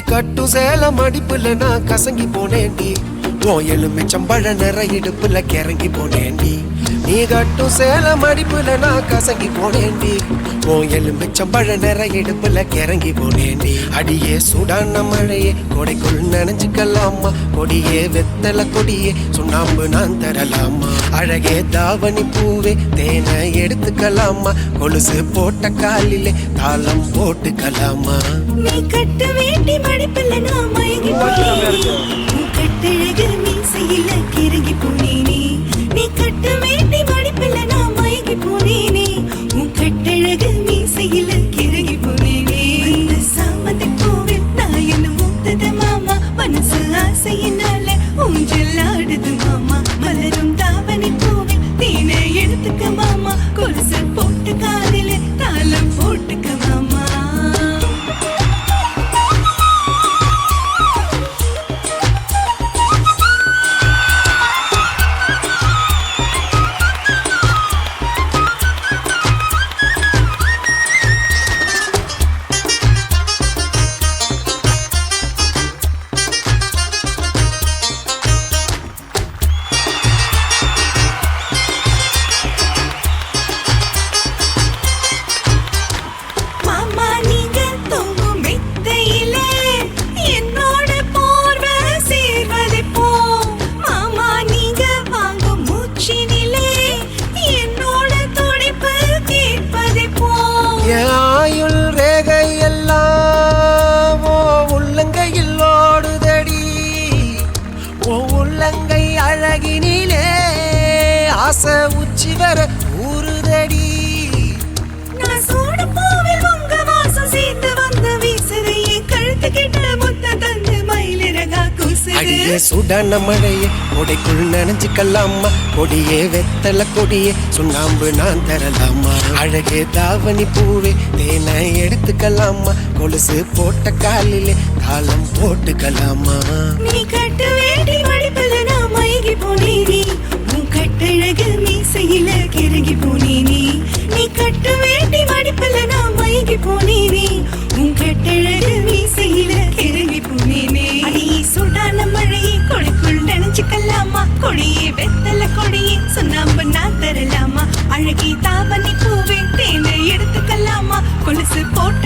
கட்டு சேலம் அடிப்புல நான் கசங்கி போனேன்டி உன் எலுமிச்சம்பழ நிற இடுப்புல கிறங்கி போனேன்டி நீ கட்டு சேலம் அடிப்புல நான் கசங்கி போனேன்டி உன் எலுமிச்சம்பழ நிற இடுப்புல கிறங்கி போனேன்டி அடியே சூடான மழையே கொடைக்குள் நனைஞ்சுக்கலாமா கொடியே வெத்தல கொடியே சுண்ணாம்பு நான் தரலாமா அழகே தாவணி பூவே தேனை எடுத்துக்கலாமா கொலுசு போட்ட காலிலே தாளம் போட்டுக்கலாமா நீ கட்ட வேண்டி மடிப்பில்ல நான் மயங்கி போனேனே கட்டழகு மீசையில கிறங்கி போனேனே நீ கட்ட வேண்டி மடிப்பில்ல நான் மயங்கி போனேனே உன் கட்டழகு மீசையில கிறங்கி போனேனே அந்த சாமந்தி பூவில் நான் என்ன மூத்தது மாமா மனசு ஆசையினால ஊஞ்சல் ஆடுது மாமா மலரும் தாவணி பூவில் தேனை எடுத்துக்க மாமா கொலுசு போட்டு காலில தாளம் போட்டுக்க மாமா ஆயுள் ரேகை எல்லாம் ஓ உள்ளங்கையில் ஓடுதடி ஓ உள்ளங்கை அழகினிலே ஆசை உச்சி வர ஊறுதடி நான் சோட பூவில் உங்க வாசம் சேர்த்து வந்த வீசுதையே கழுத்து கிட்ட முத்த தந்து மயிலிறகா கூசுது அடியே சுடான மழையே கொடைக்குள் நனைஞ்சுக்கலாமா கொடியே வெத்தல கொடியே சுண்ணாம்பு நான் தரலாமா அழகே தாவணி பூவே தேனை எடுத்துக்கலாமா கொலுசு போட்ட காலிலே தாளம் போட்டுக்கலாமா நீ கட்ட வேண்டி மடிப்பில் நான் மயங்கி போனேனே உன் கட்டழகு மீசையில கிறங்கி போனேனே நீ கட்ட வேண்டி மடிப்பில் நான் மயங்கி போனேனே உன் கட்டழகு மீசையில கிறங்கி போனேனே அடியே சுடான மழையே கொடைக்குள் நினைச்சுக்கலாமா கொடியே வெத்தல கொடியே சுண்ணாம்பு நான் தரலாமா அழகி தாவணி பூவே தேனை எடுத்துக்கலாமா கொலுசு போட்ட